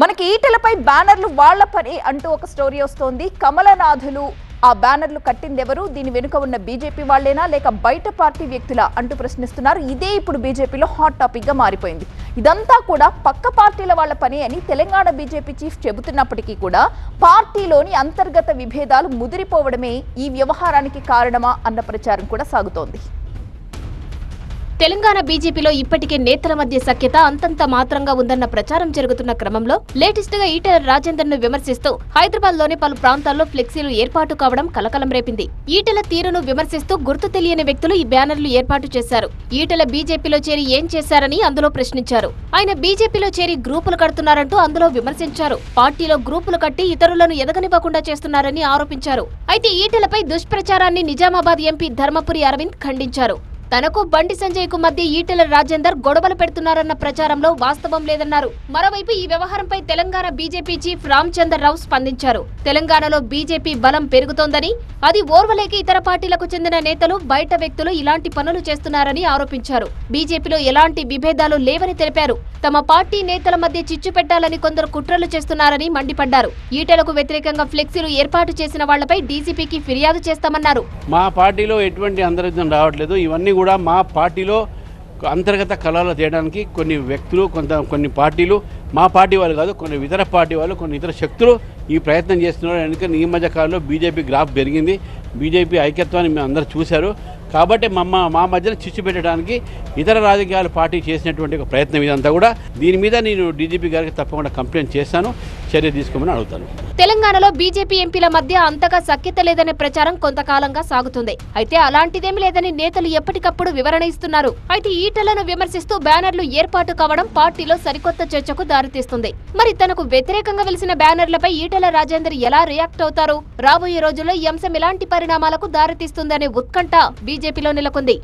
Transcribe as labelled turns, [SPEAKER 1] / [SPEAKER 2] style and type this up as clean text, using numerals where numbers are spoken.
[SPEAKER 1] మనకి ఈటెలపై బ్యానర్లు వాళ్ల పని అంటూ ఒక స్టోరీ వస్తోంది. కమలనాథులు ఆ బ్యానర్లు కట్టిందెవరు? దీని వెనుక ఉన్న బీజేపీ వాళ్లేనా లేక బయట పార్టీ వ్యక్తులా అంటూ ప్రశ్నిస్తున్నారు. ఇదే ఇప్పుడు బీజేపీలో హాట్ టాపిక్ గా మారిపోయింది. ఇదంతా కూడా పక్క పార్టీల వాళ్ల పని అని తెలంగాణ బీజేపీ చీఫ్ చెబుతున్నప్పటికీ కూడా పార్టీలోని అంతర్గత విభేదాలు ముదిరిపోవడమే ఈ వ్యవహారానికి కారణమా అన్న ప్రచారం కూడా సాగుతోంది.
[SPEAKER 2] తెలంగాణ బీజేపీలో ఇప్పటికే నేతల మధ్య సఖ్యత అంతంత మాత్రంగా ఉందన్న ప్రచారం జరుగుతున్న క్రమంలో లేటెస్ట్ గా ఈటెల రాజేందర్ ను విమర్శిస్తూ హైదరాబాద్ లోని పలు ప్రాంతాల్లో ఫ్లెక్సీలు ఏర్పాటు కావడం కలకలం రేపింది. ఈటెల తీరును విమర్శిస్తూ గుర్తు తెలియని వ్యక్తులు ఈ బ్యానర్లు ఏర్పాటు చేశారు. ఈటెల బీజేపీలో చేరి ఏం చేశారని అందులో ప్రశ్నించారు. ఆయన బీజేపీలో చేరి గ్రూపులు కడుతున్నారంటూ అందులో విమర్శించారు. పార్టీలో గ్రూపులు కట్టి ఇతరులను ఎదగనివ్వకుండా చేస్తున్నారని ఆరోపించారు. అయితే ఈటెలపై దుష్ప్రచారాన్ని నిజామాబాద్ ఎంపీ ధర్మపురి అరవింద్ ఖండించారు. తనకు బండి సంజయ్ కు మధ్య ఈటెల రాజేందర్ గొడవలు పెడుతున్నారన్న ప్రచారంలో వాస్తవం లేదన్నారు. మరోవైపు ఈ వ్యవహారంపై తెలంగాణ బీజేపీ చీఫ్ రామచంద్రరావు స్పందించారు. తెలంగాణలో బీజేపీ బలం పెరుగుతోందని, అది ఓర్వలేక ఇతర పార్టీలకు చెందిన నేతలు బయట వ్యక్తులు ఇలాంటి పనులు చేస్తున్నారని ఆరోపించారు. బీజేపీలో ఎలాంటి విభేదాలు లేవని తెలిపారు. తమ పార్టీ నేతల మధ్య చిచ్చు పెట్టాలని కొందరు కుట్రలు చేస్తున్నారని మండిపడ్డారు. ఈటెలకు వ్యతిరేకంగా ఫ్లెక్సీలు ఏర్పాటు చేసిన వాళ్లపై డీజీపీకి ఫిర్యాదు చేస్తామన్నారు.
[SPEAKER 3] మా పార్టీలో ఎటువంటి అంతర్గతం రావట్లేదు. ఇవన్నీ కూడా మా పార్టీలో అంతర్గత కలహాలు చేయడానికి కొన్ని వ్యక్తులు కొన్ని పార్టీలు, మా పార్టీ వాళ్ళు కాదు, కొన్ని ఇతర పార్టీ వాళ్ళు, కొన్ని ఇతర శక్తులు ఈ ప్రయత్నం చేస్తున్నారు. ఎందుకంటే ఈ మధ్య కాలంలో బీజేపీ గ్రాఫ్ పెరిగింది. బీజేపీ ఐక్యత్వాన్ని మేము అందరూ చూశారు. కాబట్టి మా మధ్యన చిచ్చు పెట్టడానికి ఇతర రాజకీయాల పార్టీ చేసినటువంటి ఒక ప్రయత్నం ఇదంతా కూడా. దీని మీద నేను డీజీపీ గారికి తప్పకుండా కంప్లైంట్ చేస్తాను, చర్య తీసుకోమని అడుగుతాను.
[SPEAKER 2] తెలంగాణలో బీజేపీ ఎంపీల మధ్య అంతగా సఖ్యత లేదనే ప్రచారం కొంతకాలంగా సాగుతుంది. అయితే అలాంటిదేమీ లేదని నేతలు ఎప్పటికప్పుడు వివరణ ఇస్తున్నారు. అయితే ఈటలను విమర్శిస్తూ బ్యానర్లు ఏర్పాటు కావడం పార్టీలో సరికొత్త చర్చకు దారితీస్తుంది. మరి తనకు వ్యతిరేకంగా వెలిసిన బ్యానర్లపై ఈటెల రాజేందర్ ఎలా రియాక్ట్ అవుతారు? రాబోయే రోజుల్లో ఈ అంశం ఎలాంటి పరిణామాలకు దారితీస్తుందనే ఉత్కంఠ బీజేపీలో నెలకొంది.